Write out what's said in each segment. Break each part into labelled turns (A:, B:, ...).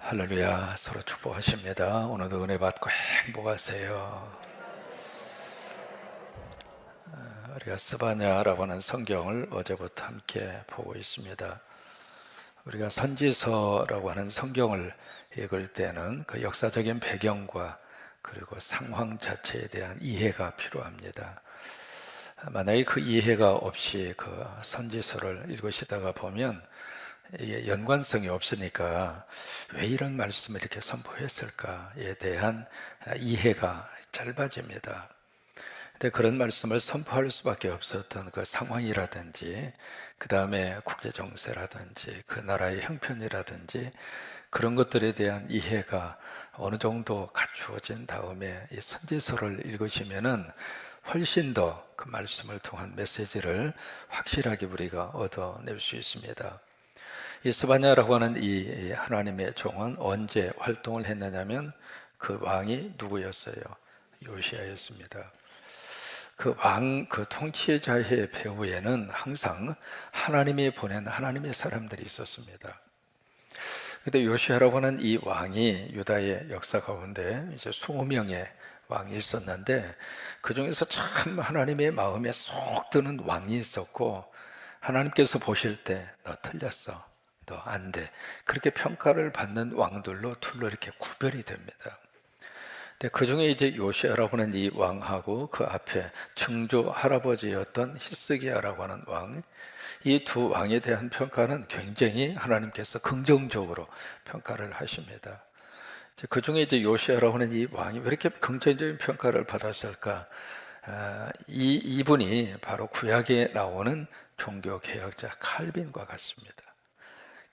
A: 할렐루야, 서로 축복하십니다. 오늘도 은혜 받고 행복하세요. 우리가 스바냐라고 하는 성경을 어제부터 함께 보고 있습니다. 우리가 선지서라고 하는 성경을 읽을 때는 그 역사적인 배경과 그리고 상황 자체에 대한 이해가 필요합니다. 만약에 그 이해가 없이 그 선지서를 읽으시다가 보면 이게 연관성이 없으니까 왜 이런 말씀을 이렇게 선포했을까에 대한 이해가 짧아집니다. 근데 그런 말씀을 선포할 수밖에 없었던 그 상황이라든지 그 다음에 국제 정세라든지 그 나라의 형편이라든지 그런 것들에 대한 이해가 어느 정도 갖추어진 다음에 이 선지서를 읽으시면은 훨씬 더 그 말씀을 통한 메시지를 확실하게 우리가 얻어낼 수 있습니다. 이 스바냐라고 하는 이 하나님의 종은 언제 활동을 했느냐면 그 왕이 누구였어요? 요시야였습니다. 그 왕, 그 통치자의 배후에는 항상 하나님이 보낸 하나님의 사람들이 있었습니다. 근데 요시야라고 하는 이 왕이 유다의 역사 가운데 이제 20명의 왕이 있었는데 그 중에서 참 하나님의 마음에 쏙 드는 왕이 있었고 하나님께서 보실 때 너 틀렸어. 너 안 돼. 그렇게 평가를 받는 왕들로 둘로 이렇게 구별이 됩니다. 근데 그 중에 이제 요시아라고 하는 이 왕하고 그 앞에 증조 할아버지였던 히스기야라고 하는 왕, 이 두 왕에 대한 평가는 굉장히 하나님께서 긍정적으로 평가를 하십니다. 그 중에 이제 요시아라고 하는 이 왕이 왜 이렇게 긍정적인 평가를 받았을까? 이분이 바로 구약에 나오는 종교 개혁자 칼빈과 같습니다.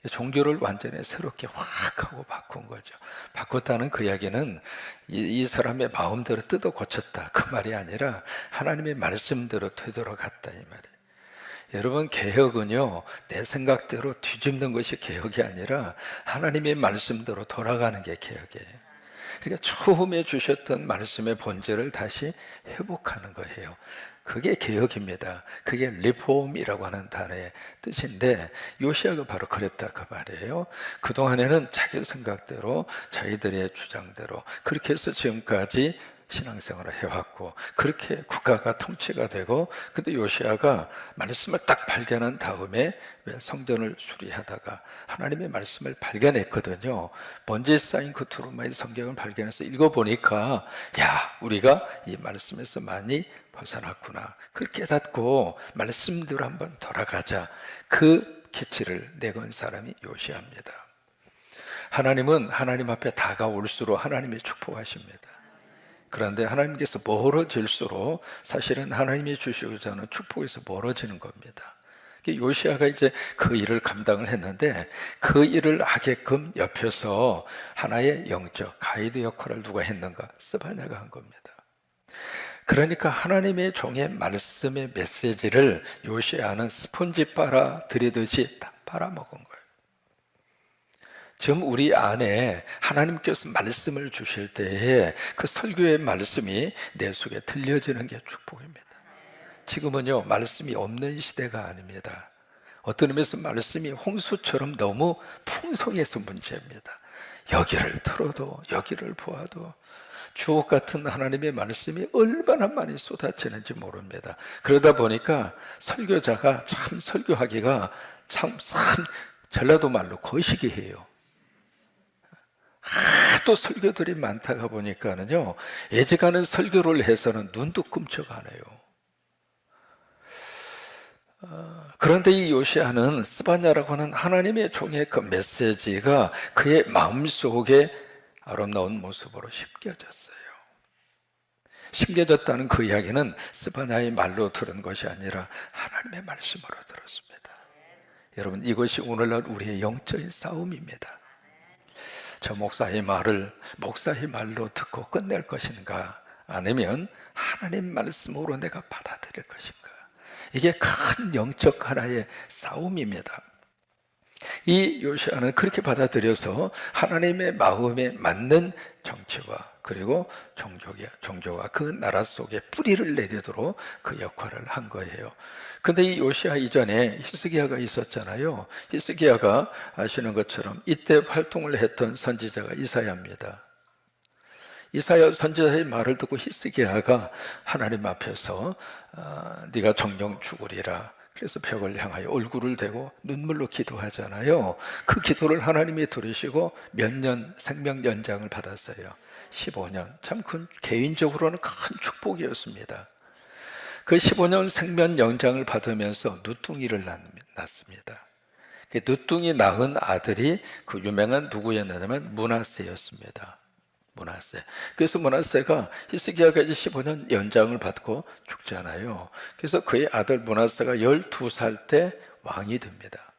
A: 종교를 완전히 새롭게 확 하고 바꾼 거죠. 바꿨다는 그 이야기는 이 사람의 마음대로 뜯어 고쳤다 그 말이 아니라 하나님의 말씀대로 되돌아갔다 이 말이에요. 여러분, 개혁은요 내 생각대로 뒤집는 것이 개혁이 아니라 하나님의 말씀대로 돌아가는 게 개혁이에요. 그러니까 처음에 주셨던 말씀의 본질을 다시 회복하는 거예요. 그게 개혁입니다. 그게 리폼이라고 하는 단어의 뜻인데 요시아가 바로 그랬다 그 말이에요. 그동안에는 자기 생각대로 자기들의 주장대로 그렇게 해서 지금까지 신앙생활을 해왔고 그렇게 국가가 통치가 되고 근데 요시아가 말씀을 딱 발견한 다음에 왜 성전을 수리하다가 하나님의 말씀을 발견했거든요. 먼지에 쌓인 그 두루마리 성경을 발견해서 읽어보니까 야 우리가 이 말씀에서 많이 벗어났구나 그렇게 깨닫고 말씀대로 한번 돌아가자 그 기치를 내건 사람이 요시아입니다. 하나님은 하나님 앞에 다가올수록 하나님의 축복하십니다. 그런데 하나님께서 멀어질수록 사실은 하나님이 주시고자 하는 축복에서 멀어지는 겁니다. 요시아가 이제 그 일을 감당을 했는데 그 일을 하게끔 옆에서 하나의 영적 가이드 역할을 누가 했는가? 스바냐가 한 겁니다. 그러니까 하나님의 종의 말씀의 메시지를 요시아는 스폰지 빨아 들이듯이 다 빨아먹은 거예요. 지금 우리 안에 하나님께서 말씀을 주실 때에 그 설교의 말씀이 내 속에 들려지는 게 축복입니다. 지금은요 말씀이 없는 시대가 아닙니다. 어떤 의미에서 말씀이 홍수처럼 너무 풍성해서 문제입니다. 여기를 틀어도 여기를 보아도 주옥 같은 하나님의 말씀이 얼마나 많이 쏟아지는지 모릅니다. 그러다 보니까 설교자가 참 설교하기가 참 전라도 말로 거시기 해요. 하도 설교들이 많다가 보니까는요 애지간한 설교를 해서는 눈도 끔찍 안 해요. 그런데 이 요시아는 스바냐라고 하는 하나님의 종의 그 메시지가 그의 마음속에 아름다운 모습으로 심겨졌어요. 심겨졌다는 그 이야기는 스바냐의 말로 들은 것이 아니라 하나님의 말씀으로 들었습니다. 여러분, 이것이 오늘날 우리의 영적인 싸움입니다. 저 목사의 말로 듣고 끝낼 것인가, 아니면 하나님 말씀으로 내가 받아들일 것인가. 이게 큰 영적 하나의 싸움입니다. 이 요시아는 그렇게 받아들여서 하나님의 마음에 맞는 정치와 그리고 종교가 그 나라 속에 뿌리를 내리도록 그 역할을 한 거예요. 근데 이 요시아 이전에 히스기야가 있었잖아요. 히스기야가 아시는 것처럼 이때 활동을 했던 선지자가 이사야입니다. 이사야 선지자의 말을 듣고 히스기야가 하나님 앞에서 네가 정령 죽으리라. 그래서 벽을 향하여 얼굴을 대고 눈물로 기도하잖아요. 그 기도를 하나님이 들으시고 몇 년 생명 연장을 받았어요. 15년. 참 그 개인적으로는 큰 축복이었습니다. 그 15년 생명 연장을 받으면서 누뚱이를 낳습니다. 그 누뚱이 낳은 아들이 그 유명한 누구였냐면 므낫세였습니다. 므낫세. 그래서 므낫세가 히스기야가 이제 15년 연장을 받고 죽잖아요. 그래서 그의 아들 므낫세가 12살 때 왕이 됩니다.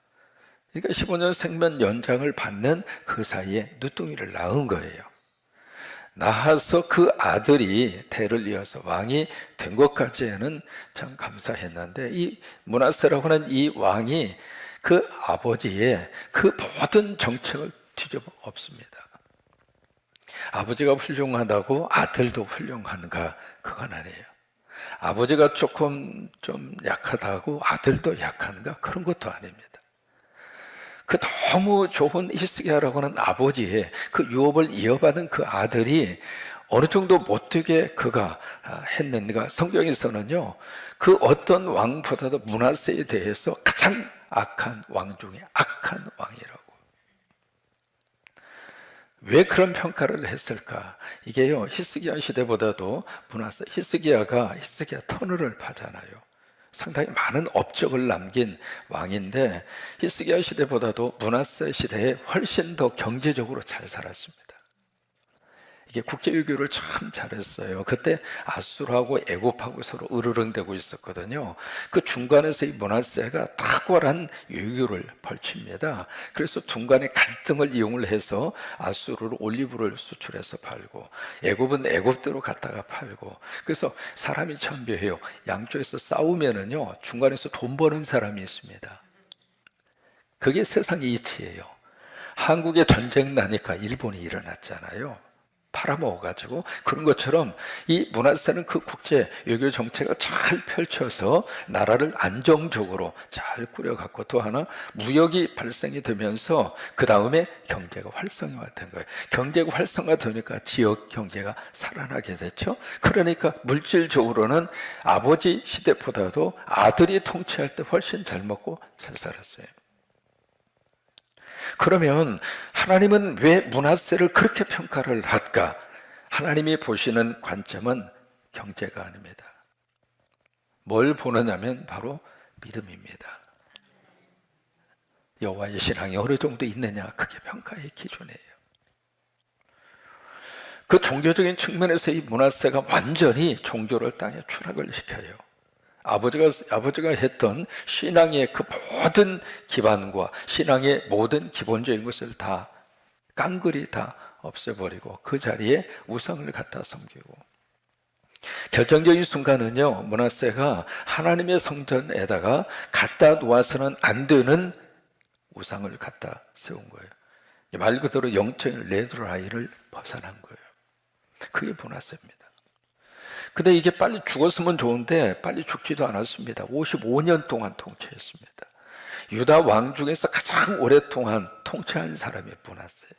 A: 그러니까 15년 생명 연장을 받는 그 사이에 누뚱이를 낳은 거예요. 낳아서 그 아들이 대를 이어서 왕이 된 것까지는 참 감사했는데, 이 므낫세라고 하는 이 왕이 그 아버지의 그 모든 정책을 뒤집어 엎습니다. 아버지가 훌륭하다고 아들도 훌륭한가? 그건 아니에요. 아버지가 조금 좀 약하다고 아들도 약한가? 그런 것도 아닙니다. 그 너무 좋은 히스기야라고 하는 아버지의 그 유업을 이어받은 그 아들이 어느 정도 못되게 그가 했는가? 성경에서는요, 그 어떤 왕보다도 므낫세에 대해서 가장 악한 왕 중에 악한 왕이라고. 왜 그런 평가를 했을까? 이게요, 히스기야 시대보다도 히스기야 터널을 파잖아요. 상당히 많은 업적을 남긴 왕인데, 히스기야 시대보다도 므낫세 시대에 훨씬 더 경제적으로 잘 살았습니다. 이게 국제 외교를 참 잘했어요. 그때 아수르하고 애굽하고 서로 으르렁대고 있었거든요. 그 중간에서 이 므낫세가 탁월한 외교를 펼칩니다. 그래서 중간에 갈등을 이용을 해서 아수르로 올리브를 수출해서 팔고, 애굽은 애굽대로 갖다가 팔고. 그래서 사람이 참 묘해요. 양쪽에서 싸우면은요, 중간에서 돈 버는 사람이 있습니다. 그게 세상의 이치예요. 한국에 전쟁 나니까 일본이 일어났잖아요. 팔아먹어가지고. 그런 것처럼 이 므낫세는 그 국제 외교 정책을 잘 펼쳐서 나라를 안정적으로 잘 꾸려갖고, 또 하나 무역이 발생이 되면서 그 다음에 경제가 활성화된 거예요. 경제가 활성화되니까 지역 경제가 살아나게 됐죠. 그러니까 물질적으로는 아버지 시대보다도 아들이 통치할 때 훨씬 잘 먹고 잘 살았어요. 그러면 하나님은 왜 므낫세를 그렇게 평가를 할까? 하나님이 보시는 관점은 경제가 아닙니다. 뭘 보느냐면 바로 믿음입니다. 여호와의 신앙이 어느 정도 있느냐, 그게 평가의 기준이에요. 그 종교적인 측면에서 이 므낫세가 완전히 종교를 땅에 추락을 시켜요. 아버지가 했던 신앙의 그 모든 기반과 신앙의 모든 기본적인 것을 다 깡그리 다 없애버리고 그 자리에 우상을 갖다 섬기고, 결정적인 순간은요, 므낫세가 하나님의 성전에다가 갖다 놓아서는 안 되는 우상을 갖다 세운 거예요. 말 그대로 영적인 레드라인을 벗어난 거예요. 그게 므낫세입니다. 근데 이게 빨리 죽었으면 좋은데 빨리 죽지도 않았습니다. 55년 동안 통치했습니다. 유다 왕 중에서 가장 오랫동안 통치한 사람이 므낫세예요.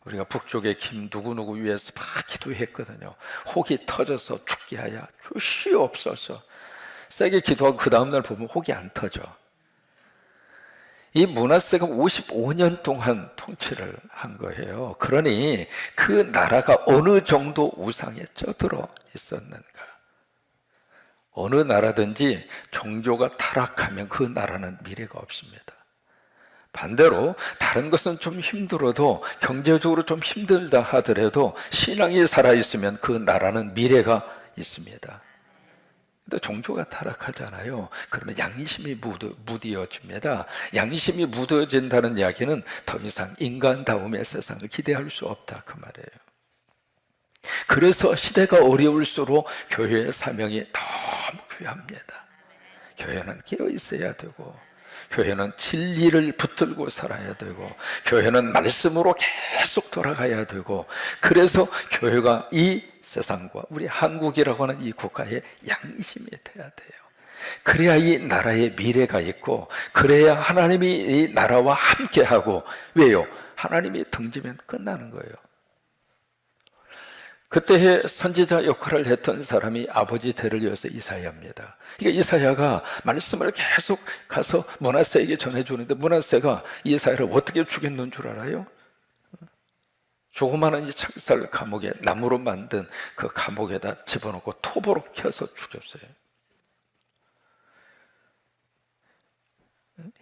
A: 우리가 북쪽의 김 누구누구 위해서 막 기도했거든요. 혹이 터져서 죽게 하여 주시옵소서. 세게 기도하고 그 다음날 보면 혹이 안 터져. 이 므낫세가 55년 동안 통치를 한 거예요. 그러니 그 나라가 어느 정도 우상에 쪄들어 있었는가. 어느 나라든지 종교가 타락하면 그 나라는 미래가 없습니다. 반대로 다른 것은 좀 힘들어도, 경제적으로 좀 힘들다 하더라도 신앙이 살아있으면 그 나라는 미래가 있습니다. 근데 종교가 타락하잖아요. 그러면 양심이 무뎌집니다. 양심이 무뎌진다는 이야기는 더 이상 인간다움의 세상을 기대할 수 없다, 그 말이에요. 그래서 시대가 어려울수록 교회의 사명이 너무 귀합니다. 교회는 깨어 있어야 되고, 교회는 진리를 붙들고 살아야 되고, 교회는 말씀으로 계속 돌아가야 되고, 그래서 교회가 이 세상과 우리 한국이라고 하는 이 국가의 양심이 돼야 돼요. 그래야 이 나라의 미래가 있고, 그래야 하나님이 이 나라와 함께하고. 왜요? 하나님이 등지면 끝나는 거예요. 그때 선지자 역할을 했던 사람이 아버지 대를 이어서 이사야입니다. 그러니까 이사야가 말씀을 계속 가서 므낫세에게 전해주는데, 므낫세가 이사야를 어떻게 죽였는 줄 알아요? 조그마한 이 창살 감옥에, 나무로 만든 그 감옥에다 집어넣고 톱으로 켜서 죽였어요.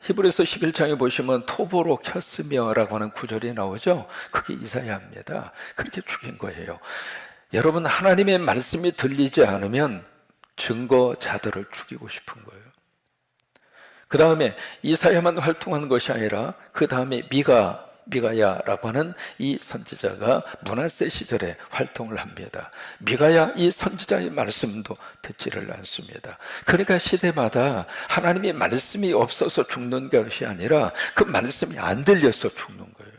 A: 히브리서 11장에 보시면 톱으로 켰으며 라고 하는 구절이 나오죠. 그게 이사야입니다. 그렇게 죽인 거예요. 여러분, 하나님의 말씀이 들리지 않으면 증거자들을 죽이고 싶은 거예요. 그 다음에 이사야만 활동한 것이 아니라 그 다음에 미가야라고 하는 이 선지자가 므낫세 시절에 활동을 합니다. 미가야 이 선지자의 말씀도 듣지를 않습니다. 그러니까 시대마다 하나님의 말씀이 없어서 죽는 것이 아니라 그 말씀이 안 들려서 죽는 거예요.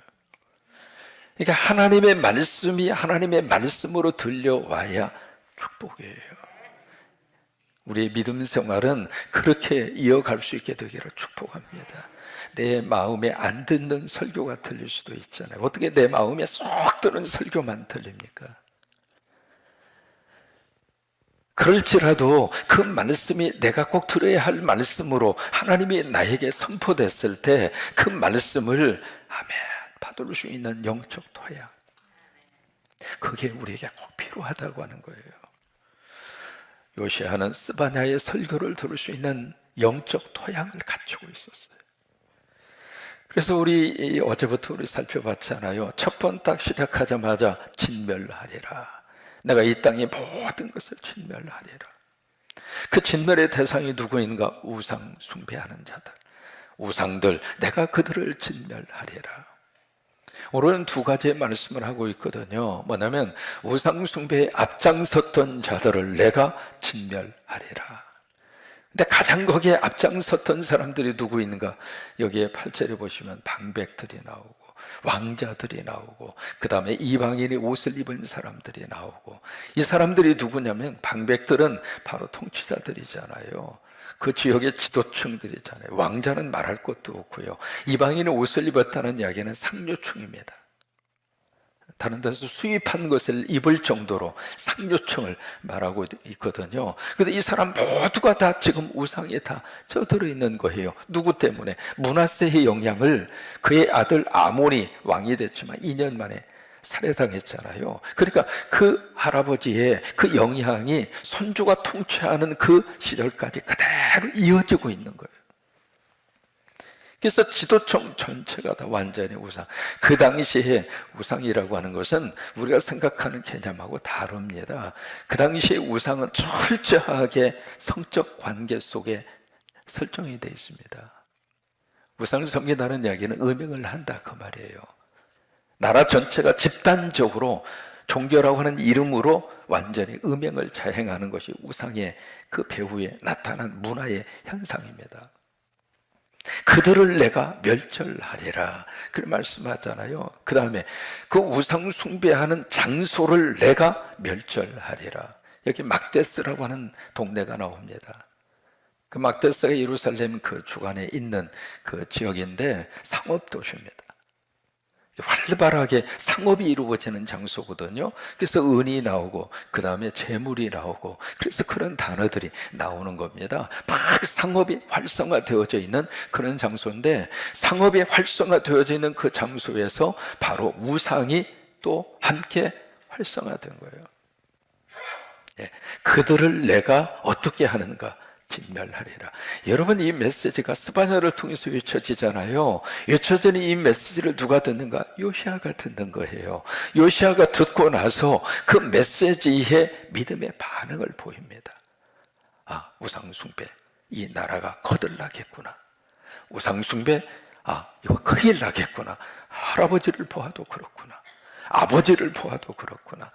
A: 그러니까 하나님의 말씀이 하나님의 말씀으로 들려와야 축복이에요. 우리의 믿음 생활은 그렇게 이어갈 수 있게 되기를 축복합니다. 내 마음에 안 듣는 설교가 들릴 수도 있잖아요. 어떻게 내 마음에 쏙 드는 설교만 들립니까? 그럴지라도 그 말씀이 내가 꼭 들어야 할 말씀으로 하나님이 나에게 선포됐을 때 그 말씀을 아멘 받을 수 있는 영적 토양, 그게 우리에게 꼭 필요하다고 하는 거예요. 요시야는 스바냐의 설교를 들을 수 있는 영적 토양을 갖추고 있었어요. 그래서 우리 어제부터 우리 살펴봤잖아요. 첫 번 딱 시작하자마자 진멸하리라. 내가 이 땅의 모든 것을 진멸하리라. 그 진멸의 대상이 누구인가? 우상 숭배하는 자들, 우상들, 내가 그들을 진멸하리라. 오늘은 두 가지의 말씀을 하고 있거든요. 뭐냐면 우상 숭배에 앞장섰던 자들을 내가 진멸하리라. 근데 가장 거기에 앞장섰던 사람들이 누구 있는가? 여기에 8절에 보시면 방백들이 나오고 왕자들이 나오고 그 다음에 이방인이 옷을 입은 사람들이 나오고, 이 사람들이 누구냐면 방백들은 바로 통치자들이잖아요. 그 지역의 지도층들이잖아요. 왕자는 말할 것도 없고요. 이방인이 옷을 입었다는 이야기는 상류층입니다. 다른 데서 수입한 것을 입을 정도로 상류층을 말하고 있거든요. 그런데 이 사람 모두가 다 지금 우상에 다 젖들어 있는 거예요. 누구 때문에? 므낫세의 영향을, 그의 아들 아몬이 왕이 됐지만 2년 만에 살해당했잖아요. 그러니까 그 할아버지의 그 영향이 손주가 통치하는 그 시절까지 그대로 이어지고 있는 거예요. 그래서 지도층 전체가 다 완전히 우상. 그 당시에 우상이라고 하는 것은 우리가 생각하는 개념하고 다릅니다. 그 당시에 우상은 철저하게 성적 관계 속에 설정이 되어 있습니다. 우상을 섬긴다는 이야기는 음행을 한다 그 말이에요. 나라 전체가 집단적으로 종교라고 하는 이름으로 완전히 음행을 자행하는 것이 우상의 그 배후에 나타난 문화의 현상입니다. 그들을 내가 멸절하리라 그렇게 말씀하잖아요. 그 다음에 그 우상 숭배하는 장소를 내가 멸절하리라. 여기 막데스라고 하는 동네가 나옵니다. 그 막데스가 예루살렘 그 주간에 있는 그 지역인데 상업도시입니다. 활발하게 상업이 이루어지는 장소거든요. 그래서 은이 나오고 그 다음에 재물이 나오고, 그래서 그런 단어들이 나오는 겁니다. 막 상업이 활성화되어져 있는 그런 장소인데, 상업이 활성화되어져 있는 그 장소에서 바로 우상이 또 함께 활성화된 거예요. 예, 그들을 내가 어떻게 하는가? 진멸하리라. 여러분, 이 메시지가 스바냐를 통해서 외쳐지잖아요. 외쳐지는 이 메시지를 누가 듣는가? 요시야가 듣는 거예요. 요시야가 듣고 나서 그 메시지에 믿음의 반응을 보입니다. 아, 우상숭배, 이 나라가 거들나겠구나. 우상숭배, 아, 이거 큰일 나겠구나. 할아버지를 보아도 그렇구나. 아버지를 보아도 그렇구나.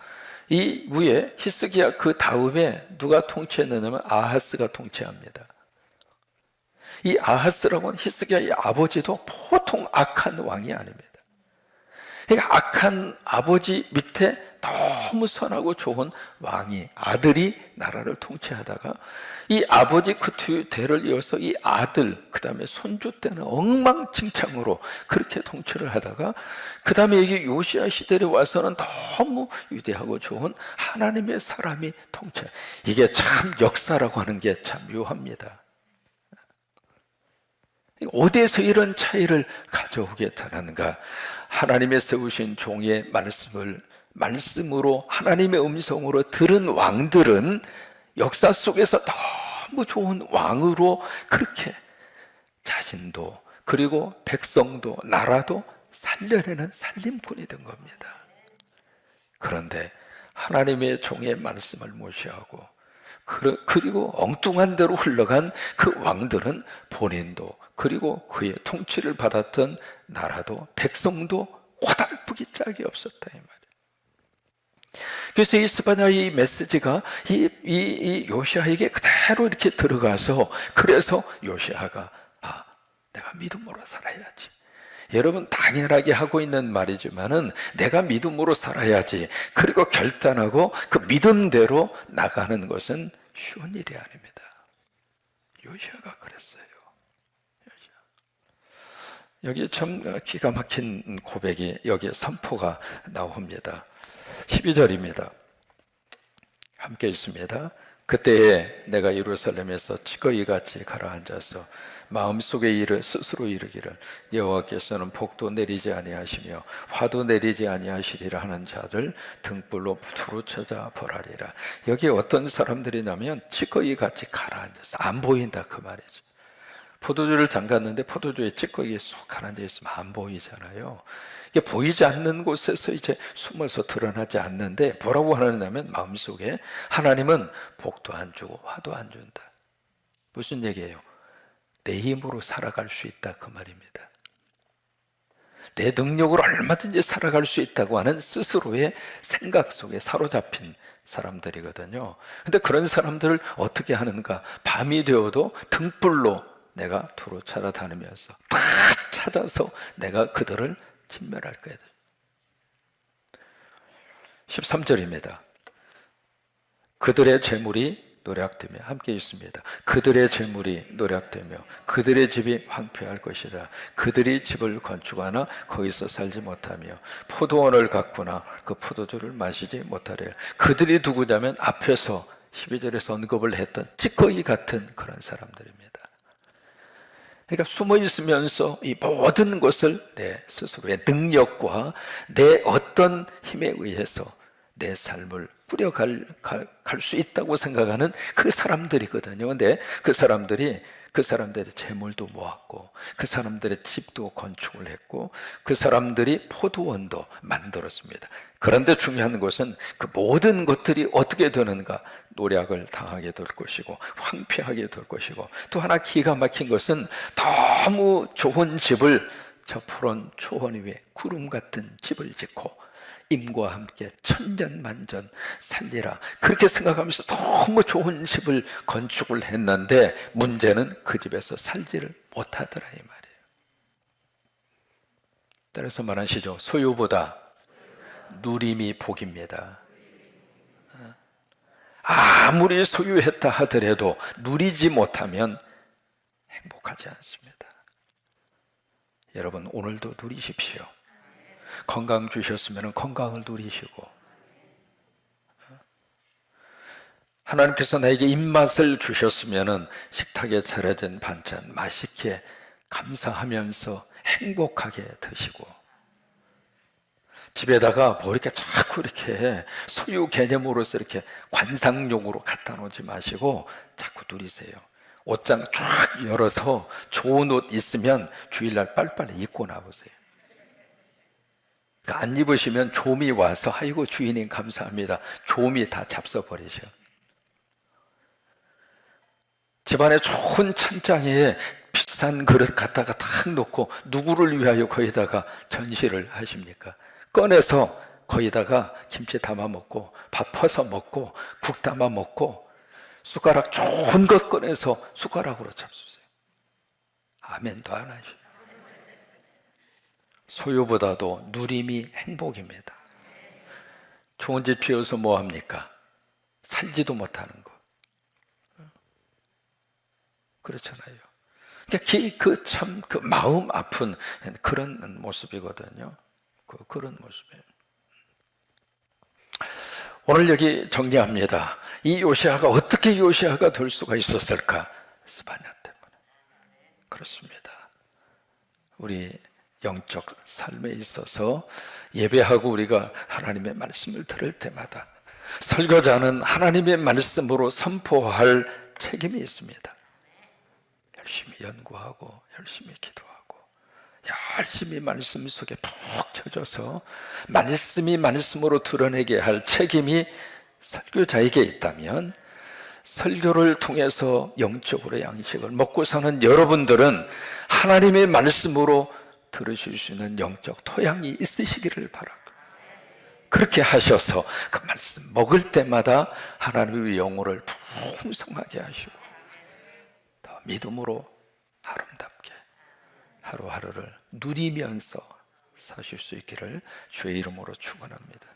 A: 이 위에 히스기야 그 다음에 누가 통치했느냐면 아하스가 통치합니다. 이 아하스라고 하는 히스기야의 아버지도 보통 악한 왕이 아닙니다. 그러니까 악한 아버지 밑에 너무 선하고 좋은 왕이, 아들이 나라를 통치하다가 이 아버지 그 뒤를 이어서 이 아들, 그 다음에 손주 때는 엉망진창으로 그렇게 통치를 하다가 그 다음에 이게 요시야 시대에 와서는 너무 위대하고 좋은 하나님의 사람이 통치. 이게 참 역사라고 하는 게 참 묘합니다. 어디에서 이런 차이를 가져오게 되는가? 하나님의 세우신 종의 말씀으로 하나님의 음성으로 들은 왕들은 역사 속에서 너무 좋은 왕으로 그렇게 자신도 그리고 백성도 나라도 살려내는 살림꾼이 된 겁니다. 그런데 하나님의 종의 말씀을 무시하고 그리고 엉뚱한 대로 흘러간 그 왕들은 본인도 그리고 그의 통치를 받았던 나라도 백성도 호달프기 짝이 없었다 이 말이에요. 그래서 이 스바냐의 메시지가 이 요시아에게 그대로 이렇게 들어가서 그래서 요시아가 내가 믿음으로 살아야지. 여러분 당연하게 하고 있는 말이지만은 내가 믿음으로 살아야지. 그리고 결단하고 그 믿음대로 나가는 것은 쉬운 일이 아닙니다. 요시아가 그랬어요. 여기 참 기가 막힌 고백이 여기 선포가 나옵니다. 12절입니다. 함께 읽습니다. 그때에 내가 예루살렘에서 찌꺼기같이 가라앉아서 마음속에 스스로 이르기를 여호와께서는 복도 내리지 아니하시며 화도 내리지 아니하시리라 하는 자들 등불로 두루 찾아 벌하리라. 여기 어떤 사람들이냐면 찌꺼기같이 가라앉아서 안 보인다 그 말이죠. 포도주를 담갔는데 포도주에 찌꺼기 쏙 가라앉아 있으면 안 보이잖아요. 이게 보이지 않는 곳에서 이제 숨어서 드러나지 않는데 뭐라고 하느냐면 마음속에 하나님은 복도 안 주고 화도 안 준다. 무슨 얘기예요? 내 힘으로 살아갈 수 있다 그 말입니다. 내 능력으로 얼마든지 살아갈 수 있다고 하는 스스로의 생각 속에 사로잡힌 사람들이거든요. 근데 그런 사람들을 어떻게 하는가? 밤이 되어도 등불로 내가 두루 찾아다니면서 다 찾아서 내가 그들을 진멸할 거야. 13절입니다. 그들의 재물이 노략되며 함께 있습니다. 그들의 재물이 노략되며 그들의 집이 황폐할 것이다. 그들이 집을 건축하나 거기서 살지 못하며 포도원을 가꾸나 그 포도주를 마시지 못하리라. 그들이 누구냐면 앞에서 12절에서 언급을 했던 찌꺼기 같은 그런 사람들입니다. 그러니까 숨어 있으면서 이 모든 것을 내 스스로의 능력과 내 어떤 힘에 의해서 내 삶을 꾸려갈 수 있다고 생각하는 그 사람들이거든요. 근데 그 사람들의 재물도 모았고 그 사람들의 집도 건축을 했고 그 사람들이 포도원도 만들었습니다. 그런데 중요한 것은 그 모든 것들이 어떻게 되는가? 노략을 당하게 될 것이고 황폐하게 될 것이고 또 하나 기가 막힌 것은 너무 좋은 집을 저 푸른 초원 위에 구름 같은 집을 짓고 임과 함께 천전만전 살리라 그렇게 생각하면서 너무 좋은 집을 건축을 했는데 문제는 그 집에서 살지를 못하더라 이 말이에요. 따라서 말하시죠. 소유보다 누림이 복입니다. 아무리 소유했다 하더라도 누리지 못하면 행복하지 않습니다. 여러분 오늘도 누리십시오. 건강 주셨으면 건강을 누리시고 하나님께서 나에게 입맛을 주셨으면 식탁에 차려진 반찬 맛있게 감사하면서 행복하게 드시고 집에다가 뭐 이렇게 자꾸 이렇게 소유 개념으로서 이렇게 관상용으로 갖다 놓지 마시고 자꾸 누리세요. 옷장 쫙 열어서 좋은 옷 있으면 주일날 빨리빨리 입고 나오세요. 안 입으시면 좀이 와서 아이고 주인님 감사합니다. 좀이 다 잡숴버리셔. 집안에 좋은 찬장에 비싼 그릇 갖다가 탁 놓고 누구를 위하여 거기다가 전시를 하십니까? 꺼내서 거기다가 김치 담아 먹고 밥 퍼서 먹고 국 담아 먹고 숟가락 좋은 것 꺼내서 숟가락으로 잡수세요. 아멘도 안 하죠. 소유보다도 누림이 행복입니다. 좋은 집 지어서 뭐 합니까? 살지도 못하는 거. 그렇잖아요. 그 마음 아픈 그런 모습이거든요. 그런 모습이에요. 오늘 여기 정리합니다. 이 요시아가 어떻게 요시아가 될 수가 있었을까? 스바냐 때문에. 그렇습니다. 우리 영적 삶에 있어서 예배하고 우리가 하나님의 말씀을 들을 때마다 설교자는 하나님의 말씀으로 선포할 책임이 있습니다. 열심히 연구하고 열심히 기도하고 열심히 말씀 속에 푹 젖어서 말씀이 말씀으로 드러내게 할 책임이 설교자에게 있다면, 설교를 통해서 영적으로 양식을 먹고 사는 여러분들은 하나님의 말씀으로 들으실 수 있는 영적 토양이 있으시기를 바라고, 그렇게 하셔서 그 말씀 먹을 때마다 하나님의 영혼을 풍성하게 하시고 더 믿음으로 아름답게 하루하루를 누리면서 사실 수 있기를 주의 이름으로 축원합니다.